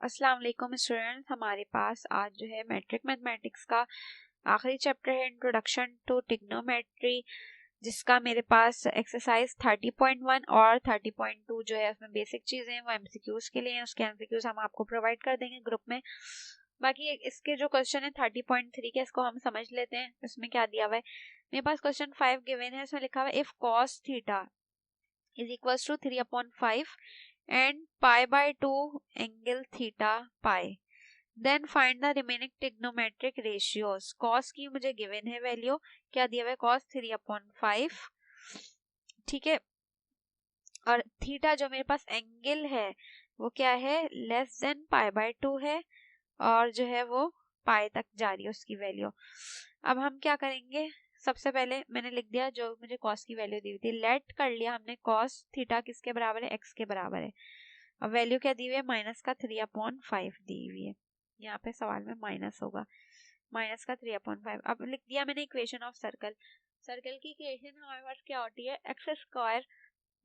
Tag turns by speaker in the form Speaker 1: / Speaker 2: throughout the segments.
Speaker 1: अस्सलाम वालेकुम स्टूडेंट्स, हमारे पास आज जो है मैट्रिक मैथमेटिक्स का आखिरी चैप्टर है इंट्रोडक्शन टू ट्रिग्नोमेट्री, जिसका मेरे पास एक्सरसाइज 30.1 और 30.2 जो है उसमें बेसिक चीज़ें हैं वो एमसीक्यूज के लिए हैं। उसके एमसीक्यूज हम आपको प्रोवाइड कर देंगे ग्रुप में। बाकी इसके जो क्वेश्चन है 30.3 के, इसको हम समझ लेते हैं। इसमें क्या दिया हुआ है, मेरे पास क्वेश्चन 5 गिवन है। इसमें लिखा हुआ है if cos theta is equals to 3/5 and pi by 2 angle theta pi, then find the remaining trigonometric ratios। cos की मुझे गिवन है वैल्यू, क्या दिया हुआ है, cos 3/5, ठीक है। और थीटा जो मेरे पास एंगल है वो क्या है, लेस देन पाई बाय 2 है, और जो है वो पाई तक जा रही है उसकी वैल्यू। अब हम क्या करेंगे, सबसे पहले मैंने लिख दिया जो मुझे कॉस की वैल्यू दी हुई थी, लेट कर लिया हमने कॉस थीटा किसके बराबर है, एक्स के बराबर है। अब वैल्यू क्या दी हुई है, माइनस का 3/5 दी हुई है। यहाँ पे सवाल में माइनस होगा, माइनस का 3/5। अब लिख दिया मैंने इक्वेशन ऑफ सर्कल। सर्कल की इक्वेशन हमारे पास क्या होती है, एक्स स्क्वायर,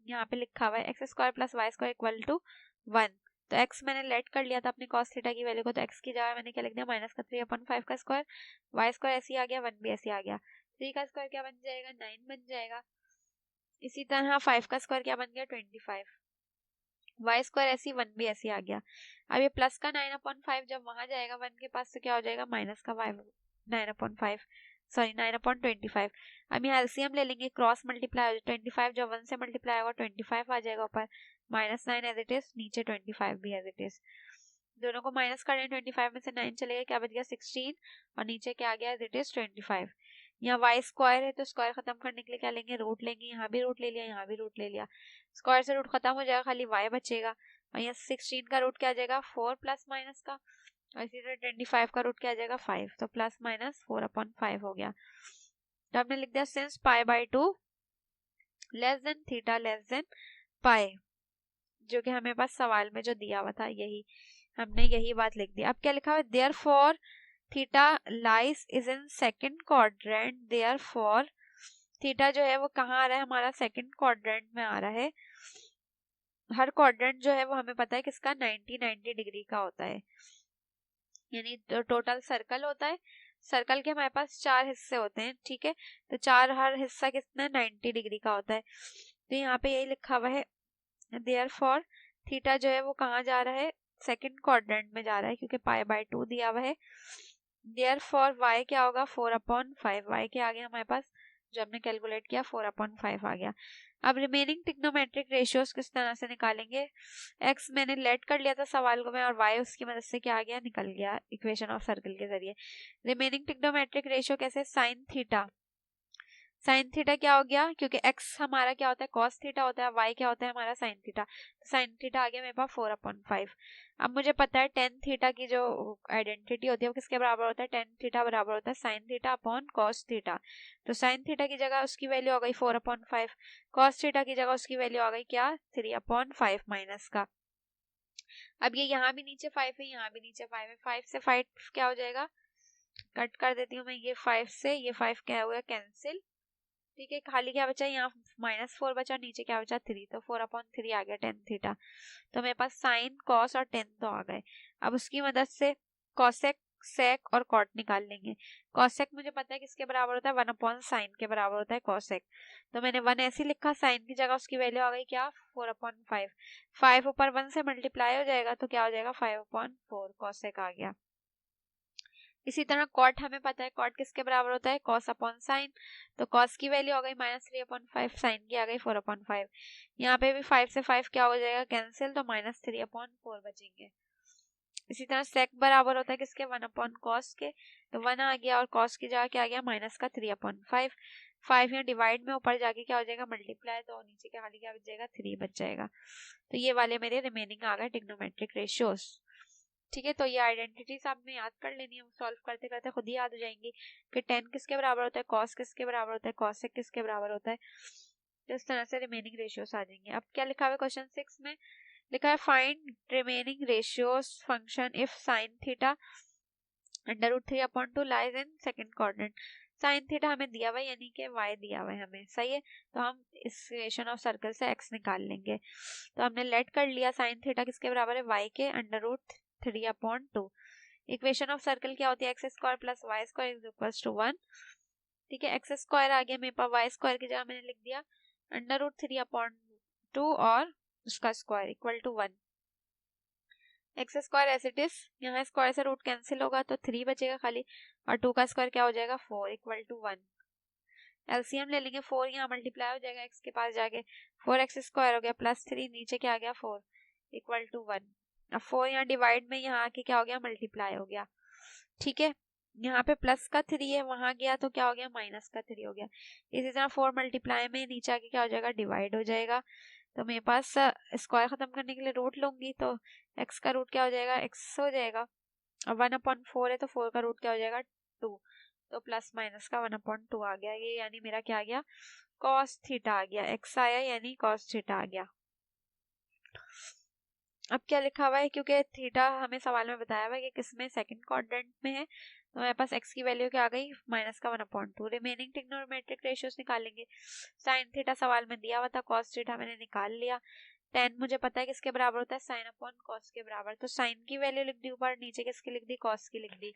Speaker 1: यहाँ पे लिखा हुआ है x square plus y square equal to 1। तो x मैंने लेट कर लिया था अपनी cos थीटा की वैल्यू को, तो x की जगह मैंने क्या लिख दिया, माइनस का 3/5 का स्क्वायर, y स्क्वायर ऐसे ही आ गया, 1 भी ऐसे आ गया, 3 का स्क्वायर क्या बन जाएगा, 9 बन जाएगा। इसी तरह 5 का स्क्वायर क्या बन गया, 25, y स्क्वायर ऐसे 1 भी ऐसे आ गया। अब ये प्लस का 9/5 जब वहां जाएगा 1 के पास तो क्या हो जाएगा, माइनस का 9/5, सॉरी 9/25। अब यहाँ एलसीएम ले लेंगे, क्रॉस मल्टीप्लाई हो जाए, 25 जब 1 से मल्टीप्लाई होगा 25 आ जाएगा ऊपर, -9 एज इट इज, नीचे 25 भी एज इट इज। दोनों को माइनस करें, 25 में से 9 चलेगा, क्या बच गया 16, और नीचे क्या आ गया एज इट इज 25। यहाँ वाई स्क्वायर है तो स्क्वायर खत्म करने के लिए क्या लेंगे, रूट लेंगे। यहाँ भी रूट ले लिया, यहाँ भी रूट ले लिया, स्क्वायर से रूट खत्म हो जाएगा, खाली वाई बचेगा। और यहाँ 16 का रूट क्या आ जाएगा, 4 प्लस माइनस का, और इसी तरह 25 का रूट क्या आ जाएगा, 5, तो प्लस माइनस 4/5 हो गया। तो हमने लिख दिया since pi by 2 less than theta less than pi, जो कि हमें पास सवाल में जो दिया हुआ था यही हमने यही बात लिख दी। अब क्या लिखा हुआ है, therefore theta lies is in second quadrant, therefore theta जो है वो कहाँ आ रहा है, हमारा सेकंड क्वाड्रेंट में आ रहा है। हर क्वाड्रेंट जो है वो हमें पता है किसका 90 डिग्री का होता है, यानी टोटल सर्कल होता है। सर्कल के हमारे पास 4 हिस्से होते हैं, ठीक है। तो हर हिस्सा कितना 90 डिग्री का होता है। तो यहाँ पे यही लिखा हुआ है, देयरफॉर थीटा जो है वो कहाँ जा रहा है, सेकंड क्वाड्रेंट में जा रहा है, क्योंकि पाई बाय 2 दिया हुआ है। देयरफॉर y क्या होगा, 4/5, y के आगे हमारे पास जो हमने कैलकुलेट किया 4/5 आ गया। अब रिमेनिंग ट्रिग्नोमेट्रिक रेशियोज किस तरह से निकालेंगे, x मैंने लेट कर लिया था सवाल को मैं, और y उसकी मदद से क्या आ गया, निकल गया इक्वेशन ऑफ सर्कल के जरिए। रिमेनिंग ट्रिग्नोमेट्रिक रेशियो कैसे, साइन थीटा, साइन थीटा क्या हो गया, क्योंकि x हमारा क्या होता है, cos थीटा होता है, y क्या होता है हमारा साइन थीटा, तो साइन थीटा आ गया मेरे पास 4/5। अब मुझे पता है टेन थीटा की जो आइडेंटिटी होती है वो किसके बराबर होता है, टेन थीटा बराबर होता है sign theta upon cos theta. तो साइन थीटा की जगह उसकी वैल्यू आ गई 4/5, cos थीटा की जगह उसकी वैल्यू आ गई क्या, 3/5 माइनस का। अब ये यहाँ भी नीचे 5 है, यहाँ भी नीचे 5 है, 5 से 5 क्या हो जाएगा, कट कर देती हूँ मैं, ये 5 से ये 5 क्या हुआ, कैंसिल, ठीक है। खाली क्या बचा, यहाँ -4 बचा, नीचे क्या बचा 3, तो 4/3 आ गया टेन थीटा। तो मेरे पास साइन कॉस और टेन तो आ गए। अब उसकी मदद से कॉसेक सेक और कॉट निकाल लेंगे। कॉसेक मुझे पता है किसके बराबर होता है, 1/sin के बराबर होता है कॉसेक। तो मैंने 1 ऐसे लिखा, साइन की जगह उसकी वैल्यू आ गई क्या, 4/5, 5 ऊपर 1 से मल्टीप्लाई हो जाएगा तो क्या हो जाएगा 5/4, कॉसेक आ गया। इसी तरह कॉट हमें पता है, कॉट किसके बराबर होता है, कॉस अपॉन साइन, तो कॉस की वैल्यू आ गई -3/5, साइन की आ गई 4/5। यहाँ पे भी 5 से 5 क्या हो जाएगा, कैंसिल, तो -3/4 बचेंगे। इसी तरह सेक बराबर होता है किसके, 1/cos के, तो 1 आ गया, और कॉस की जगह क्या आ गया, माइनस का 3/5, 5 यहाँ डिवाइड में ऊपर जाके क्या हो जाएगा, मल्टीप्लाई, तो नीचे के खाली क्या बच जाएगा, 3 बच जाएगा। तो ये वाले मेरे रिमेनिंग आ गए ट्रिग्नोमेट्रिक रेशियोज, ठीक है। तो ये आइडेंटिटीज आपने याद कर लेनी है, सॉल्व करते करते खुद ही याद हो जाएंगी कि टेन किसके बराबर होता है, कॉस किसके बराबर होता है, कॉसेक किसके बराबर होता है। तो इस तरह से रिमेनिंग रेशियोज आ जाएंगे। अब क्या लिखा हुआ है क्वेश्चन 6 में, लिखा है find remaining ratios function if sine theta √3/2 lies in second quadrant. Sine theta हमें दिया हुआ है, यानी कि y दिया हुआ है हमें, सही है। तो हम इस इक्वेशन ऑफ सर्कल से x निकाल लेंगे। तो हमने लेट कर लिया, साइन थीटा किसके बराबर है, y के 3/2। इक्वेशन ऑफ सर्कल क्या होती है, x square plus y square is equals to 1। ठीक है, एक्स स्क्वायर आ गया मेरे पास, वाई स्क्वायर की जगह मैंने लिख दिया √3/2 और उसका square equal to 1। X square as it is, यहाँ स्क्वायर से रूट कैंसिल होगा तो 3 बचेगा खाली, और 2 का स्क्वायर क्या हो जाएगा 4 इक्वल टू 1। एलसीएम ले लेंगे, 4 यहाँ मल्टीप्लाई हो जाएगा एक्स के पास जाके, 4x स्क्वायर हो गया प्लस 3 नीचे क्या आ गया 4 इक्वल टू 1। अब 4 यहाँ डिवाइड में यहाँ आके क्या हो गया मल्टीप्लाई हो गया। ठीक है, यहाँ पे प्लस का 3 है, वहां गया तो क्या हो गया माइनस का 3 हो गया। इसी तरह 4 मल्टीप्लाई में नीचे आके क्या हो जाएगा डिवाइड हो जाएगा। तो मेरे पास स्क्वायर खत्म करने के लिए रूट लूंगी तो x का रूट क्या हो जाएगा x हो जाएगा, और 1/4 है तो 4 का रूट क्या हो जाएगा 2, तो प्लस माइनस का 1/2 आ गया। ये यानी मेरा क्या आ गया cos थीटा आ गया, x आया यानी cos थीटा आ गया। अब क्या लिखा हुआ है, क्योंकि थीटा हमें सवाल में बताया हुआ है कि किसमें सेकंड क्वाड्रेंट में है, तो मेरे पास x की वैल्यू क्या आ गई माइनस का 1/2। रिमेनिंग ट्रिग्नोमेट्रिक रेशियोज निकालेंगे। साइन थीटा सवाल में दिया हुआ था, cos थीटा मैंने निकाल लिया। tan मुझे पता है किसके बराबर होता है, साइन अपॉन कॉस के बराबर, तो साइन की वैल्यू लिख दी ऊपर, नीचे किसकी लिख दी कॉस की लिख दी।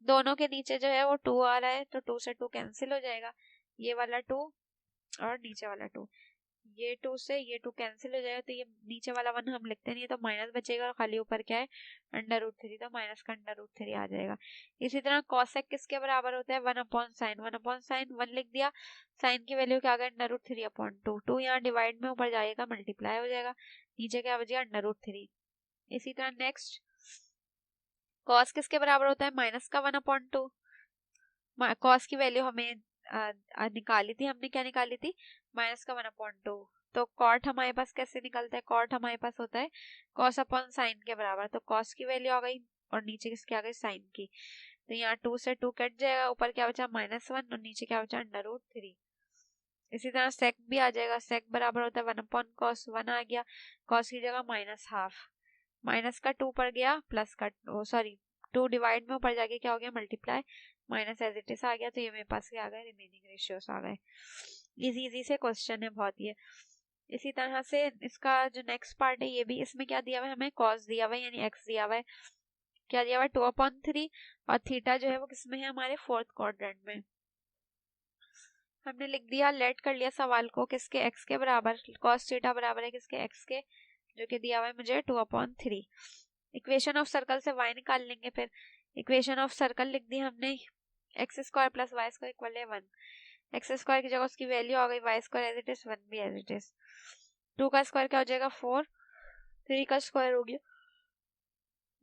Speaker 1: दोनों के नीचे जो है वो 2 आ रहा है, तो 2 से 2 कैंसिल हो जाएगा, ये वाला 2 और नीचे वाला 2, ये 2 से ये 2 कैंसिल हो जाएगा, तो ये नीचे वाला 1 हम लिखते नहीं है तो माइनस बचेगा, और खाली ऊपर क्या है √3, तो माइनस का √3 आ जाएगा। इसी तरह कॉसेक किसके बराबर होता है 1/sin, 1/sin 1 लिख दिया, साइन की वैल्यू क्या आ गया √3/2, 2 यहाँ डिवाइड में ऊपर जाएगा मल्टीप्लाई हो जाएगा, नीचे क्या बचेगा √3। इसी तरह नेक्स्ट कॉस किसके बराबर होता है माइनस का 1/2, कॉस की वैल्यू हमें निकाली थी, हमने क्या निकाली थी माइनस का 1/2, तो कॉट हमारे पास कैसे निकलता है, कॉट हमारे पास होता है कॉस अपॉन साइन के बराबर, तो कॉस की वैल्यू आ गई और नीचे किसकी आ गई साइन की, तो यहाँ 2 से 2 कट जाएगा, ऊपर क्या बचा -1 और नीचे क्या बचा √3। इसी तरह सेक भी आ जाएगा, सेक बराबर होता है 1/cos, 1 आ गया, कॉस की जगह -12, माइनस का 2 पड़ गया प्लस का 2 डिवाइड में ऊपर जाके क्या हो गया multiply, minus as it is आ गया, तो ये मेरे पास क्या आ गए रिमेनिंग रेशियोस आ गए। इजी से क्वेश्चन है बहुत ये। इसी तरह से इसका जो नेक्स्ट पार्ट है, ये भी इसमें क्या दिया हुआ है हमें cos दिया हुआ है यानी x दिया हुआ है, क्या दिया हुआ है 2/3, और थीटा जो है वो किसमें है हमारे फोर्थ क्वाड्रेंट में। हमने लिख दिया, लेट कर लिया सवाल को किसके x के बराबर, cos थीटा बराबर है किसके x के, जो कि दिया हुआ है मुझे 2/3। इक्वेशन ऑफ सर्कल से y निकाल लेंगे, फिर इक्वेशन ऑफ सर्कल लिख दी हमने, x square plus y square equal है 1, एक्स स्क्वायर की जगह उसकी वैल्यू आ गई y square as it is, 1 भी एज इट इज, 2 का स्क्वायर क्या हो जाएगा 4, 3 का स्क्वायर हो गया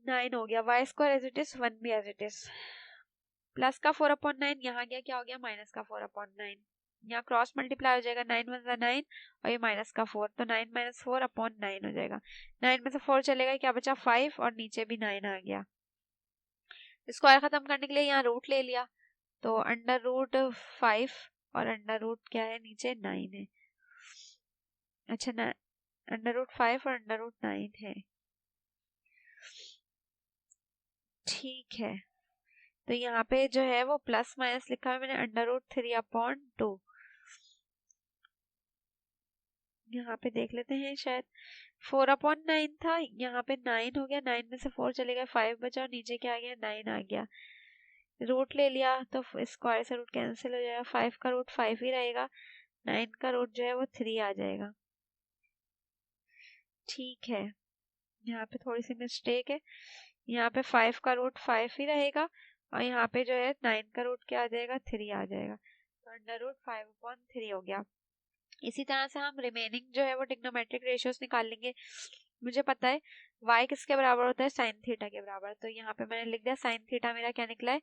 Speaker 1: 9 हो गया, y square as it is 1 भी एज इट इज, प्लस का 4/9 यहाँ गया क्या हो गया माइनस का 4/9, यहाँ क्रॉस मल्टीप्लाई हो जाएगा, 9 1 जा 9 और ये माइनस का 4, तो 9 - 4/9 हो जाएगा, 9 में से 4 चलेगा क्या बचा 5 और नीचे भी 9 आ गया। स्क्वायर खत्म करने के लिए यहाँ रूट ले लिया, तो √5 और अंडर क्या है नीचे 9 है, अच्छा ना √5 और √9 है, ठीक है। तो यहाँ पे जो है वो प्लस माइनस लिखा है मैंने √3/2, यहाँ पे देख लेते हैं, शायद 4/9 था, यहाँ पे 9 हो गया, 9 में से 4 चले गए 5 बचा और नीचे क्या आ गया 9 आ गया, रूट ले लिया तो स्क्वायर से रूट कैंसिल हो जाएगा, 5 का रूट 5 ही रहेगा, 9 का रूट जो है वो 3 आ जाएगा। ठीक है, यहाँ पे थोड़ी सी मिस्टेक है, यहाँ पे 5 का रूट 5 ही रहेगा और यहाँ पे जो है 9 का रूट क्या आ जाएगा 3 आ जाएगा, तो √5/3 हो गया। इसी तरह से हम रिमेनिंग जो है वो ट्रिग्नोमेट्रिक रेशियोज निकाल लेंगे। मुझे पता है y किसके बराबर होता है साइन थीटा के बराबर, तो यहाँ पे मैंने लिख दिया साइन थीटा मेरा क्या निकला है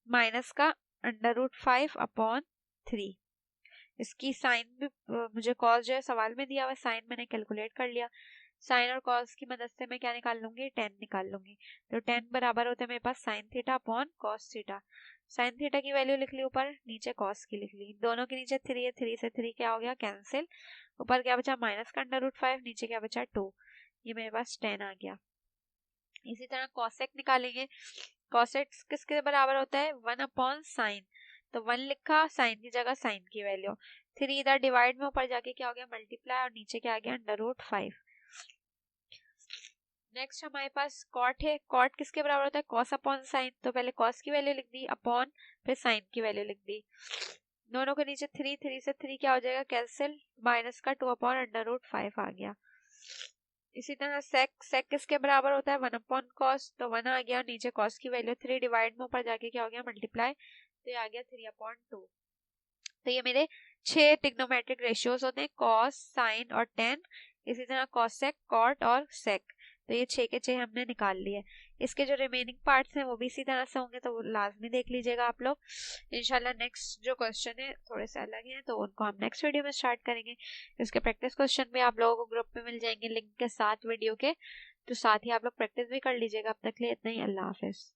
Speaker 1: माइनस का √5/3। इसकी साइन भी मुझे कॉस जो है सवाल में दिया हुआ, साइन मैंने कैलकुलेट कर लिया, साइन और कॉस की मदद से मैं क्या निकाल लूंगी tan निकाल लूंगी, तो tan बराबर होता है मेरे पास sine theta upon cos theta, sine theta की वैल्यू लिख ली ऊपर, नीचे कॉस की लिख ली, दोनों के नीचे 3 है, 3 से 3 क्या हो गया कैंसिल, ऊपर क्या बचा माइनस का √5, नीचे क्या बचा 2, ये मेरे पास tan आ गया। इसी तरह कॉसेक निकालेंगे, कॉसेक किसके बराबर होता है 1/sin, तो 1 लिखा, साइन की जगह साइन की वैल्यू, 3 इधर डिवाइड में ऊपर जाके क्या हो गया मल्टीप्लाई और नीचे क्या आ गया √5। नेक्स्ट हमारे पास कॉट है। कॉट किसके बराबर होता है? Cos upon sine. तो पहले कॉस की वैल्यू लिख दी अपॉन फिर साइन की वैल्यू लिख दी। दोनों के नीचे 3, 3 से 3 क्या हो जाएगा? कैंसिल। माइनस का 2 अपॉन √5 आ गया। इसी तरह सेक किसके बराबर होता है? 1 अपॉन कॉस। तो 1 आ गया, नीचे कॉस की वैल्यू 3 डिवाइड में ऊपर जाके क्या हो गया? मल्टीप्लाई। तो ये आ गया 3 अपॉन 2। तो ये मेरे 6 ट्रिग्नोमेट्रिक रेशियोज होते हैं, कॉस, साइन और टेन। इसी तरह कॉसेक, कॉट और सेक। तो ये 6 के 6 हमने निकाल लिए। इसके जो रिमेनिंग पार्ट्स हैं वो भी इसी तरह से होंगे, तो वो लाजमी देख लीजिएगा आप लोग। इंशाल्लाह नेक्स्ट जो क्वेश्चन है थोड़े से अलग हैं, तो उनको हम नेक्स्ट वीडियो में स्टार्ट करेंगे। इसके प्रैक्टिस क्वेश्चन भी आप लोगों को ग्रुप में मिल जाएंगे लिंक के साथ वीडियो के, तो साथ ही आप लोग प्रैक्टिस भी कर लीजिएगा। अब तक के लिए इतना ही। अल्लाह हाफिज।